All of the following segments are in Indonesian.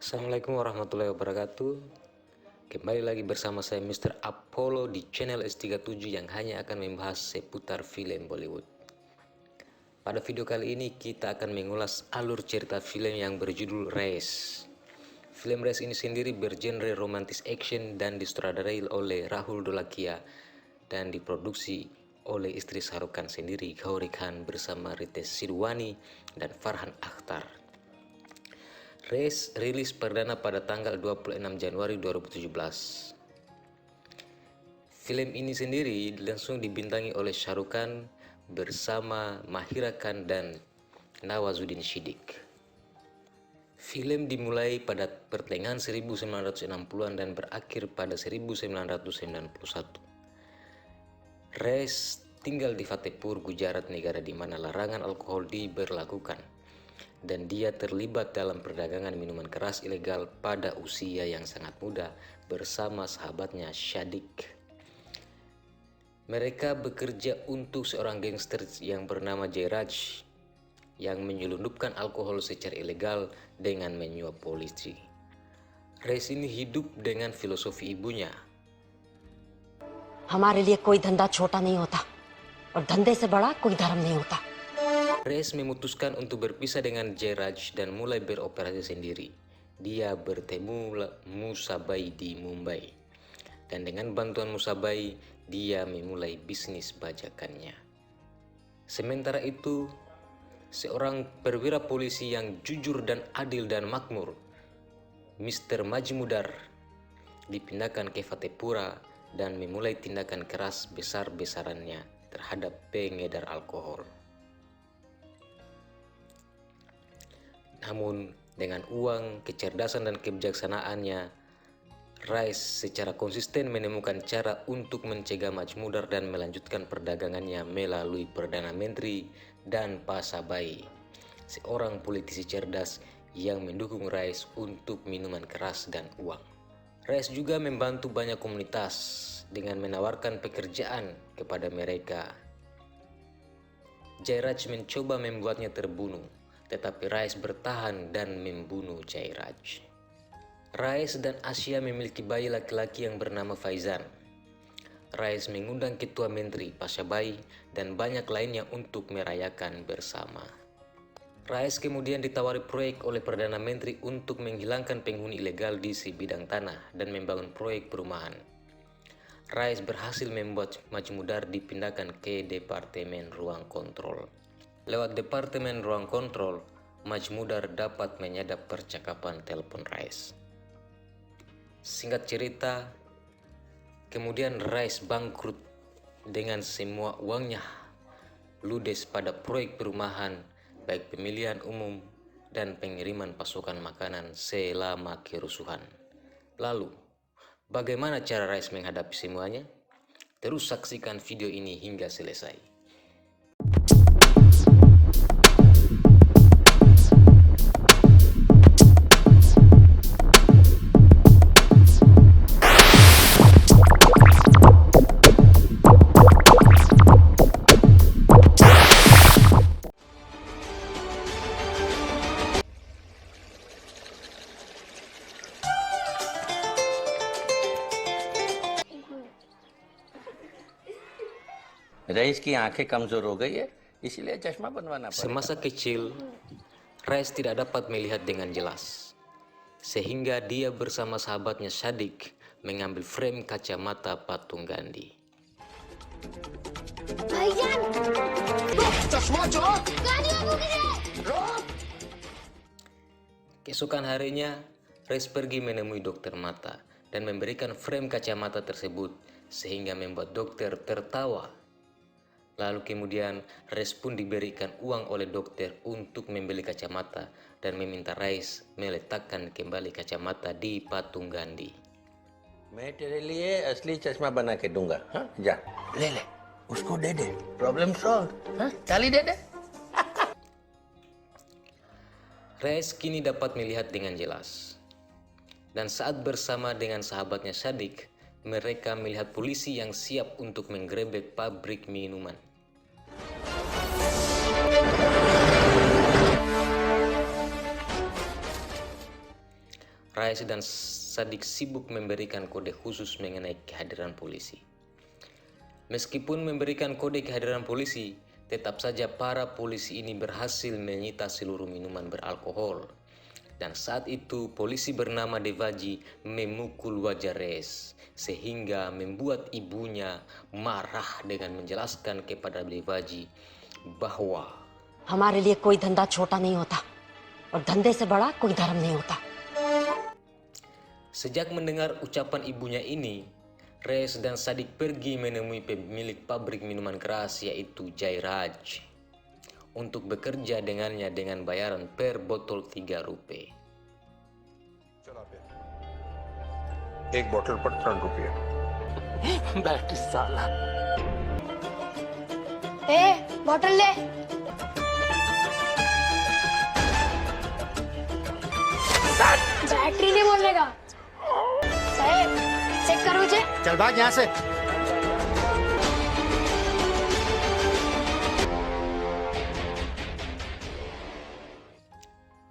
Assalamualaikum warahmatullahi wabarakatuh. Kembali lagi bersama saya Mr. Apollo di channel S37 yang hanya akan membahas seputar film Bollywood. Pada video kali ini kita akan mengulas alur cerita film yang berjudul Race. Film Race ini sendiri bergenre romantis action dan disutradarai oleh Rahul Dolakia dan diproduksi oleh istri Shah Rukh Khan sendiri, Gauri Khan, bersama Ritesh Sidhwani dan Farhan Akhtar. Race rilis perdana pada tanggal 26 Januari 2017. Film ini sendiri langsung dibintangi oleh Shah Rukh Khan bersama Mahira Khan dan Nawazuddin Siddiq. Film dimulai pada pertengahan 1960-an dan berakhir pada 1991. Race tinggal di Fatehpur, Gujarat, negara di mana larangan alkohol diberlakukan, dan dia terlibat dalam perdagangan minuman keras ilegal pada usia yang sangat muda bersama sahabatnya Shadiq. Mereka bekerja untuk seorang gangster yang bernama Jairaj yang menyelundupkan alkohol secara ilegal dengan menyuap polisi. Race ini hidup dengan filosofi ibunya. हमारे लिए कोई धंधा छोटा नहीं होता और धंधे से बड़ा कोई धर्म नहीं होता. Race memutuskan untuk berpisah dengan Jairaj dan mulai beroperasi sendiri. Dia bertemu Musabai di Mumbai, dan dengan bantuan Musabai dia memulai bisnis bajakannya. Sementara itu, seorang perwira polisi yang jujur dan adil dan makmur, Mr. Majmudar, dipindahkan ke Fatehpura dan memulai tindakan keras besar-besarannya terhadap pengedar alkohol. Namun dengan uang, kecerdasan dan kebijaksanaannya, Race secara konsisten menemukan cara untuk mencegah Majmudar dan melanjutkan perdagangannya melalui Perdana Menteri dan Pasabai, seorang politisi cerdas yang mendukung Race untuk minuman keras dan uang. Race juga membantu banyak komunitas dengan menawarkan pekerjaan kepada mereka. Jairaj mencoba membuatnya terbunuh, tetapi Race bertahan dan membunuh Jairaj. Race dan Asia memiliki bayi laki-laki yang bernama Faizan. Race mengundang ketua menteri, Pasabai, dan banyak lainnya untuk merayakan bersama. Race kemudian ditawari proyek oleh Perdana Menteri untuk menghilangkan penghuni ilegal di sebidang tanah dan membangun proyek perumahan. Race berhasil membuat Majmudar dipindahkan ke Departemen Ruang Kontrol. Lewat Departemen Ruang Kontrol, Majmudar dapat menyadap percakapan telepon Race. Singkat cerita, kemudian Race bangkrut dengan semua uangnya ludes pada proyek perumahan, baik pemilihan umum dan pengiriman pasukan makanan selama kerusuhan. Lalu, bagaimana cara Race menghadapi semuanya? Terus saksikan video ini hingga selesai. Rice की आंखें कमजोर हो गई है, इसीलिए चश्मा बनवाना पड़ेगा. Semasa kecil, Race tidak dapat melihat dengan jelas, sehingga dia bersama sahabatnya Shadiq mengambil frame kacamata patung Gandhi. Keesokan harinya, Race pergi menemui dokter mata dan memberikan frame kacamata tersebut sehingga membuat dokter tertawa. Lalu kemudian Race pun diberikan uang oleh dokter untuk membeli kacamata dan meminta Race meletakkan kembali kacamata di patung Gandhi. मैं तेरे लिए असली चश्मा बना के दूंगा. हाँ, जा ले ले, उसको दे दे, प्रॉब्लम सॉल्व. हाँ, ताली दे दे. Race kini dapat melihat dengan jelas. Dan saat bersama dengan sahabatnya Shadiq, mereka melihat polisi yang siap untuk menggerebek pabrik minuman. Rais dan Sadik sibuk memberikan kode khusus mengenai kehadiran polisi. Meskipun memberikan kode kehadiran polisi, tetap saja para polisi ini berhasil menyita seluruh minuman beralkohol. Dan saat itu polisi bernama Devaji memukul wajah Reyes sehingga membuat ibunya marah dengan menjelaskan kepada Devaji bahwa हमारे लिए कोई धंधा छोटा नहीं होता और धंधे से बड़ा कोई धर्म नहीं होता. sejak mendengar ucapan ibunya ini, Reyes dan Sadik pergi menemui pemilik pabrik minuman keras yaitu Jairaj untuk bekerja dengannya dengan bayaran per botol 3 rupiah. एक बोतल पर 3 रुपये. बैठ साला. ए बॉटल ले. बैटरी नहीं बोलने का. साहेब चेक करो मुझे. चल भाग यहाँ से.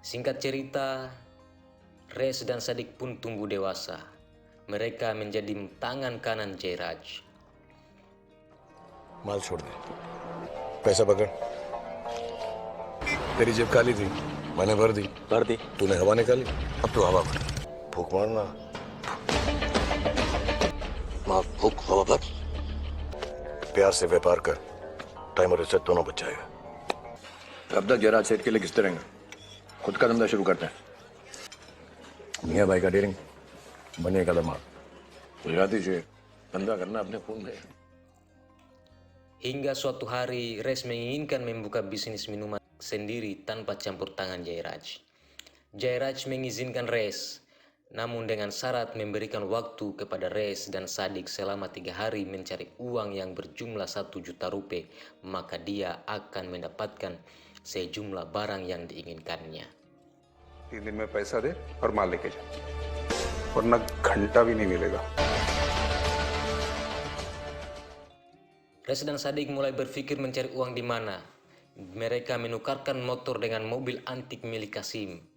Singkat cerita, Reyes dan Sadik pun tumbuh dewasa. Mereka menjadi tangan kanan Jairaj. माल छोड़ दे. पैसा पकड़. तेरी जेब खाली थी, मैंने भर दी. तूने हवा निकाली, अब तू हवा भर. फूक मारना. फूक हवा भर. प्यार से व्यापार कर. टाइम और इज्जत दोनों बच जाएगा. अब तक जरा सेठ के लिए घिसते रहेंगे. खुद का धंधा शुरू करते हैं. मियाँ भाई का डेरिंग बनेगा दिमाग. गुजराती से धंधा करना अपने खून में. Hingga suatu hari, Reyes menginginkan membuka bisnis minuman sendiri tanpa campur tangan Jairaj. Jairaj mengizinkan Reyes, namun dengan syarat memberikan waktu kepada Reyes dan Sadik selama 3 hari mencari uang yang berjumlah 1 juta rupiah, maka dia akan mendapatkan sejumlah barang yang diinginkannya. 3 दिन में पैसा दे और माल लेके जा, वरना घंटा भी नहीं मिलेगा. Reyes dan Sadik mulai berpikir mencari uang di mana. Mereka menukarkan motor dengan mobil antik milik Kasim.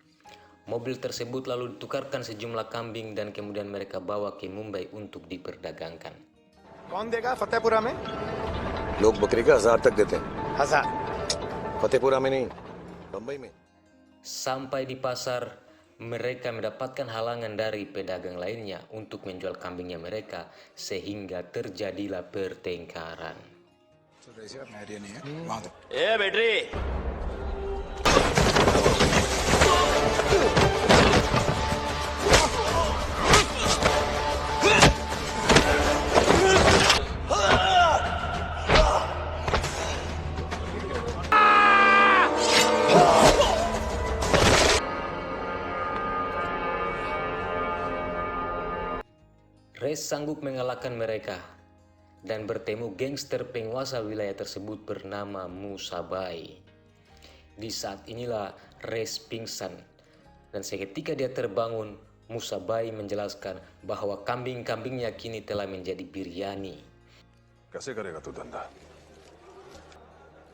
Mobil tersebut lalu ditukarkan sejumlah kambing dan kemudian mereka bawa ke Mumbai untuk diperdagangkan. कौन देगा फतेहपुरा में? लोग बकरी का 1000 तक देते हैं. 1000. फतेहपुरा में नहीं, बम्बई में. Sampai di pasar, mereka mendapatkan halangan dari pedagang lainnya untuk menjual kambingnya mereka sehingga terjadilah pertengkaran. Reyes sanggup mengalahkan mereka dan bertemu gangster penguasa wilayah tersebut bernama Musabai. Di saat inilah Reyes pingsan dan seketika dia terbangun, Musabai menjelaskan bahwa kambing-kambingnya kini telah menjadi biryani. कैसे करेगा तू धंधा?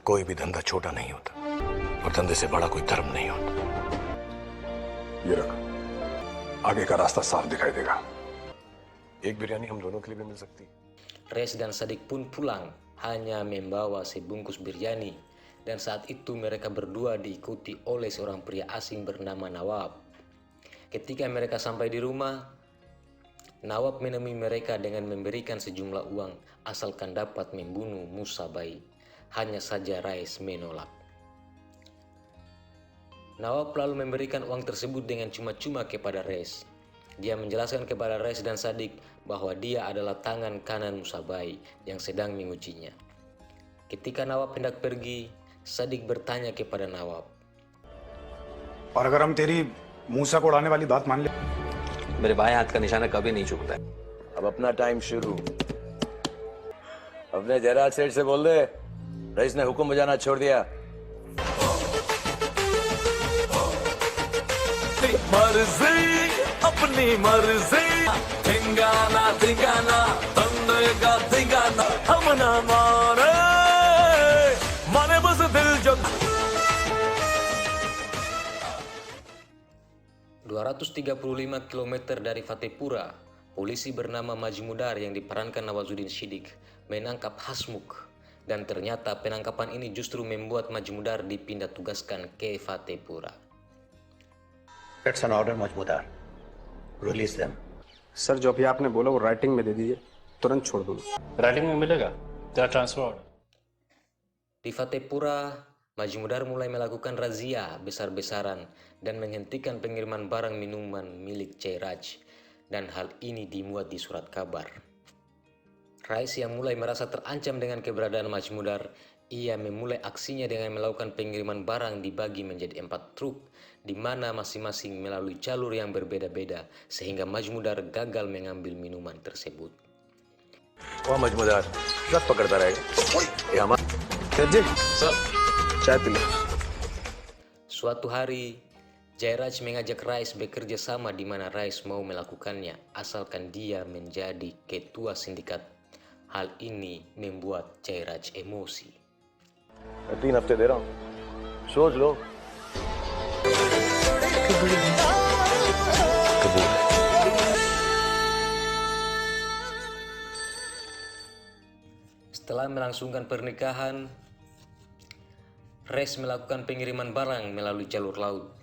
कोई भी धंधा छोटा नहीं होता और धंधे से बड़ा कोई धर्म नहीं होता. ये रख, आगे का रास्ता साफ दिखाई देगा. एक बिरयानी हम दोनों के लिए भी मिल सकती. Reyes dan Sadik pun pulang hanya membawa sebungkus biryani dan saat itu mereka berdua diikuti oleh seorang pria asing bernama Nawab. Ketika mereka sampai di rumah, Nawab menemui mereka dengan memberikan sejumlah uang asalkan dapat membunuh Musabai. Hanya saja Reyes menolak. Nawab lalu memberikan uang tersebut dengan cuma-cuma kepada Reyes. Dia menjelaskan kepada Reyes dan Sadik bahwa dia adalah tangan kanan Musabai yang sedang mengujinya. Ketika Nawab hendak pergi, Sadik bertanya kepada Nawab. और अगर हम तेरी मूसा को उड़ाने वाली बात मान ले? मेरे बाएं हाथ का निशाना कभी नहीं चूकता है. अब अपना टाइम शुरू. अपने जयराज सेठ से बोल दे, रईस ने हुक्म बजाना छोड़ दिया. मर्जी अपनी मर्जी धिंगाना धिंगाना तंदे का धिंगाना हम ना माने माने बस दिल जब. 235 km dari Fatehpura, polisi bernama Majmudar yang diperankan Nawazuddin Siddiq menangkap Hasmukh, dan ternyata penangkapan ini justru membuat Majmudar dipindah tugaskan ke Fatehpura. That's an order, Majmudar. Release them. Sir जो अभी आपने बोला वो राइटिंग में दे दीजिए, तुरंत छोड़ दूंगा। राइटिंग में मिलेगा क्या transfer order? Di Fatehpura, Majmudar mulai melakukan razia besar-besaran dan menghentikan pengiriman barang minuman milik Jairaj, dan hal ini dimuat di surat kabar. Rais yang mulai merasa terancam dengan keberadaan Majmudar, ia memulai aksinya dengan melakukan pengiriman barang dibagi menjadi 4 truk, di mana masing-masing melalui jalur yang berbeda-beda, sehingga Majmudar gagal mengambil minuman tersebut. वह मजमूदार ट्रक पकड़ता रहेगा ये हमारा जी सर चाय P low. Suatu hari, Jairaj mengajak Rais bekerja sama di mana Rais mau melakukannya, asalkan dia menjadi ketua sindikat. Hal ini membuat Jairaj emosi. 3 हफ्ते दे रहा हूँ, सोच लो। कबूल। Setelah melangsungkan pernikahan, Rais melakukan pengiriman barang melalui jalur laut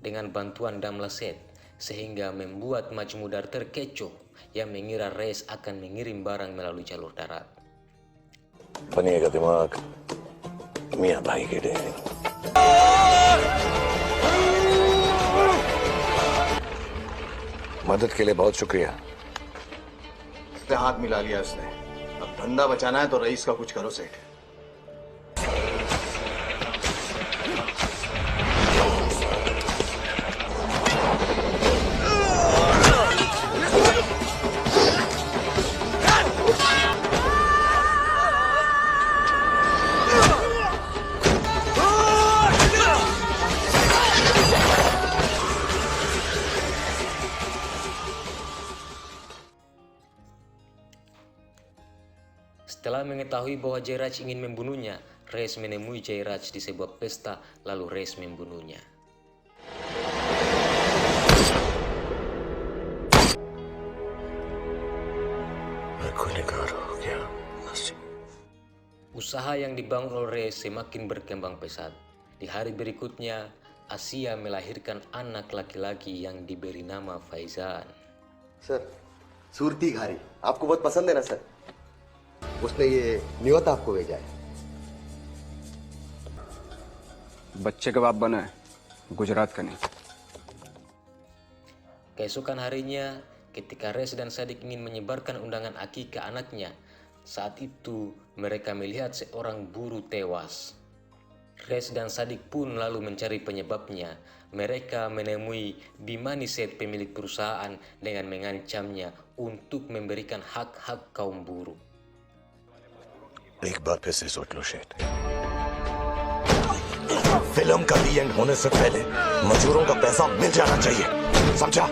dengan bantuan Damlaset, sehingga membuat Majmudar terkecoh yang mengira Rais akan mengirim barang melalui jalur darat. बनिएगा दिमाग मियाँ भाई के डेरे। मदद के लिए बहुत शुक्रिया। हाथ मिला लिया उसने, अब धंधा बचाना है तो रईस का कुछ करो सेठ। Setelah mengetahui bahwa Jairaj ingin membunuhnya, Rais menemui Jairaj di sebuah pesta, lalu Rais membunuhnya. Usaha yang dibangun oleh Rais semakin berkembang pesat. Di hari berikutnya, Asia melahirkan anak laki-laki yang diberi nama Faizan. Sir Surti घारी आपको बहुत पसंद है ना सर, उसने ये न्योता आपको भेजा है। बच्चे का बाप बना है, गुजरात का नहीं। Keesokan harinya, ketika Rais dan Sadik ingin menyebarkan undangan akikah anaknya, saat itu mereka melihat seorang buruh tewas. Rais dan Sadik pun lalu mencari penyebabnya. Mereka menemui Bimaniset, pemilik perusahaan, dengan mengancamnya untuk memberikan hak-hak kaum buruh. एक बार फिर से सोच लो शेठ, फिल्म का दी एंड होने से पहले मजदूरों का पैसा मिल जाना चाहिए, समझा?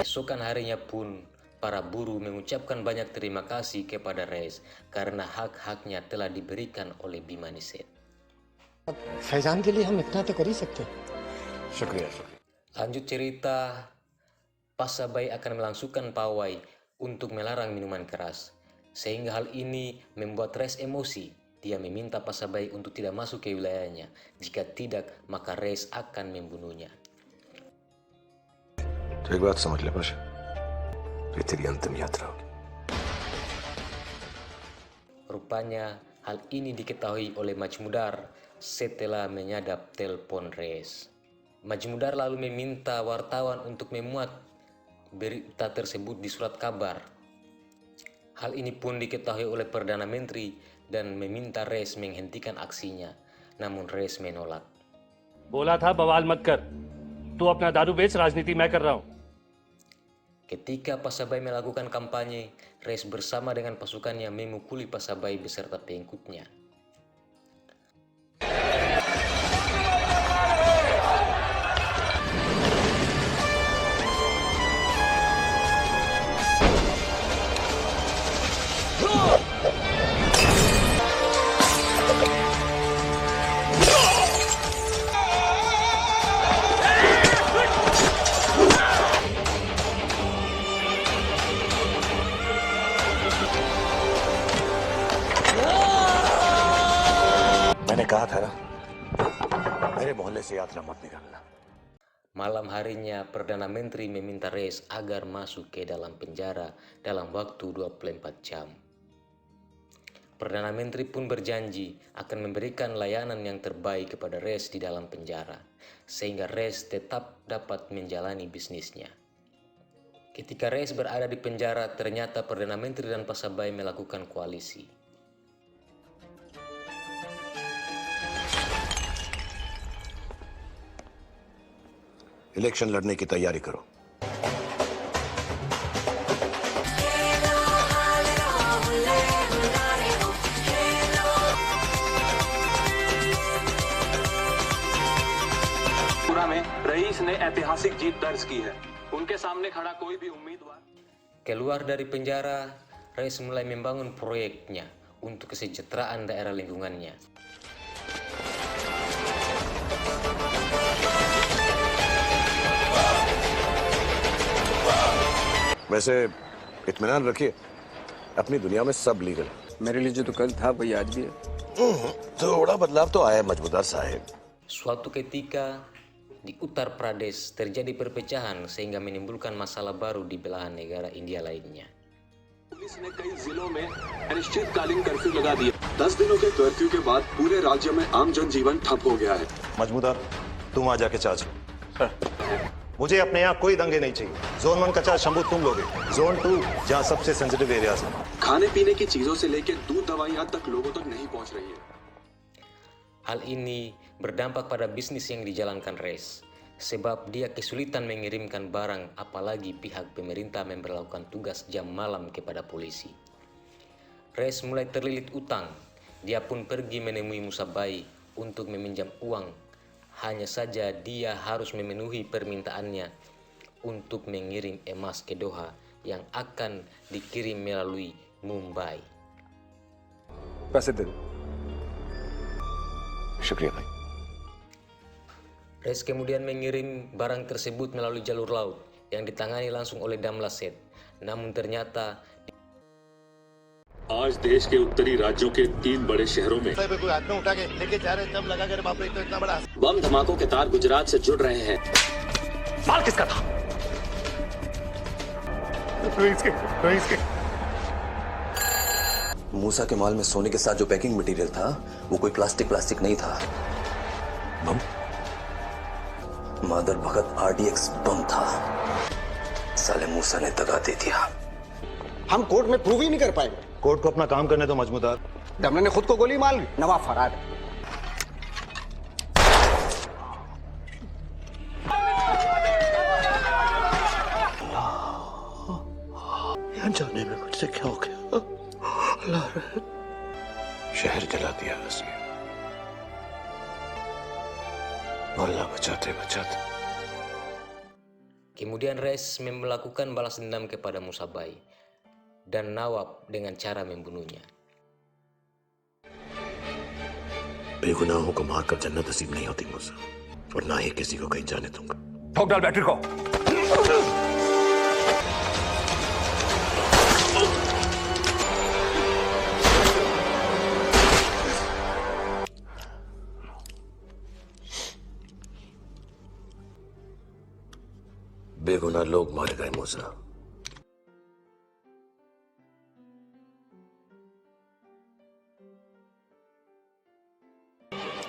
Keesokan harinya pun, para buruh mengucapkan banyak terima kasih kepada Rais karena hak-haknya telah diberikan oleh Bimaniset. Faizan के लिए हम इतना तो कर ही सकते हैं। शुक्रिया शुक्रिया। Lanjut cerita, Pasabai akan melangsungkan pawai untuk melarang minuman keras. Sehingga hal ini membuat Rais emosi. Dia meminta Pasabai untuk tidak masuk ke wilayahnya. Jika tidak, maka Rais akan membunuhnya. तो एक बात समझ ले पाशा, ये तेरी अंतिम यात्रा होगी। Rupanya hal ini diketahui oleh Majmudar setelah menyadap telepon Rais. Majmudar lalu meminta wartawan untuk memuat berita tersebut di surat kabar. Hal ini pun diketahui oleh Perdana Menteri dan meminta Rais menghentikan aksinya. Namun Rais menolak. बोला था बवाल मत कर, तू अपना दारू बेच, राजनीति मैं कर रहा हूँ। Ketika Pasabai melakukan kampanye, Rais bersama dengan pasukannya memukuli Pasabai beserta pengikutnya. कहा था ना, मेरे मोहल्ले से यात्रा मत निकालना. Malam harinya, Perdana Menteri meminta Reyes agar masuk ke dalam penjara dalam waktu 24 jam. Perdana Menteri pun berjanji akan memberikan layanan yang terbaik kepada Reyes di dalam penjara, sehingga Reyes tetap dapat menjalani bisnisnya. Ketika Reyes berada di penjara, ternyata Perdana Menteri dan Pasabay melakukan koalisi. Election लड़ने की तैयारी करो. पूरा में रईस ने ऐतिहासिक जीत दर्ज की है. उनके सामने खड़ा कोई भी उम्मीदवार. Keluar dari penjara, Reyes mulai membangun proyeknya untuk kesejahteraan daerah lingkungannya. वैसे इत्मीनान रखिए, अपनी दुनिया में सब लीगल है. मेरे लिए जो तो कल था वही आज भी है. थोड़ा बदलाव तो आया मजमूदार साहब. Suatu ketika di Uttar Pradesh terjadi perpecahan sehingga menimbulkan masalah baru di belahan negara India lainnya. Police ने कई जिलों में अनिश्चितकालीन कर्फ्यू लगा दिया. 10 दिनों के कर्फ्यू के बाद पूरे राज्य में आम जनजीवन ठप हो गया है. मजमूदार, तुम आ जाके चार्ज. मुझे अपने यहाँ कोई दंगे नहीं चाहिए. जोन 1 का चार्ज शंभू तुम लोगे. जोन 2 जहाँ सबसे सेंसिटिव एरियाज है. खाने पीने की चीजों से लेकर दूध दवाइयाँ तक लोगों तक नहीं पहुँच रही है. Hal ini berdampak pada bisnis yang dijalankan Reyes, sebab dia kesulitan mengirimkan barang, apalagi pihak pemerintah memberlakukan tugas jam malam kepada polisi. Reyes mulai terlilit utang. Dia pun pergi menemui Musabay untuk meminjam uang. Hanya saja dia harus memenuhi permintaannya untuk mengirim emas ke Doha yang akan dikirim melalui Mumbai. पैसे दे दो. शुक्रिया भाई. Reyes kemudian mengirim barang tersebut melalui jalur laut yang ditangani langsung oleh Damlaset. Namun ternyata आज देश के उत्तरी राज्यों के 3 बड़े शहरों में बम धमाकों के तार गुजरात से जुड़ रहे हैं. माल किसका था? मूसा के माल में सोने के साथ जो पैकिंग मटेरियल था वो कोई प्लास्टिक नहीं था. बम? मादर भगत RDX बम था. साले मूसा ने दगा दे दिया. हम कोर्ट में प्रूव ही नहीं कर पाएंगे. कोर्ट को अपना काम करने दो मजमूदार. दमने ने खुद को गोली मार ली. नवाब फरार. जाने में मुझसे क्या हो गया? अल्लाह रहम. शहर जला दिया वसीम. अल्लाह बचाते बचाते. kemudian Reyes melakukan balas dendam kepada Musabay dan Nawab dengan cara membunuhnya. बेगुनाहों को मारकर जन्नत नसीब नहीं होती मूसा, और ना ही किसी को कहीं जाने दूंगा. ठोक डाल बैटरी को. बेगुनाह लोग मारे गए मूसा.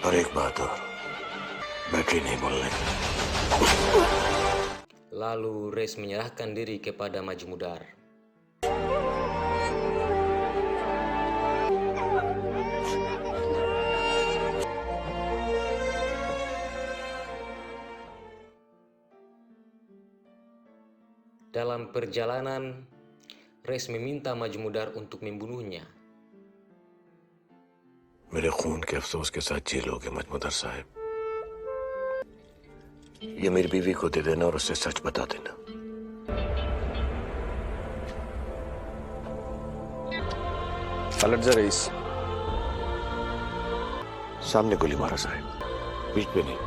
और एक बात और, बैटरी नहीं बोलने. Lalu Reyes menyerahkan diri kepada Majmudar. Dalam perjalanan, Reyes meminta Majmudar untuk membunuhnya. मेरे खून के अफसोस के साथ जी लोगे मजमूदार साहब. ये मेरी बीवी को दे देना और उससे सच बता देना. पलट जा रईस. सामने गोली मारा साहब, बीच में नहीं.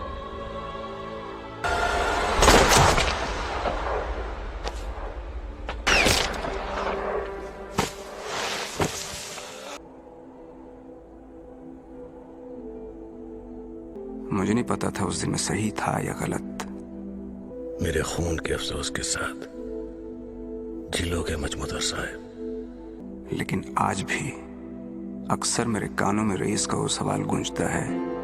मुझे नहीं पता था उस दिन मैं सही था या गलत। मेरे खून के अफसोस के साथ झीलोगे मजमुदर साहब। लेकिन आज भी अक्सर मेरे कानों में रईस का वो सवाल गूंजता है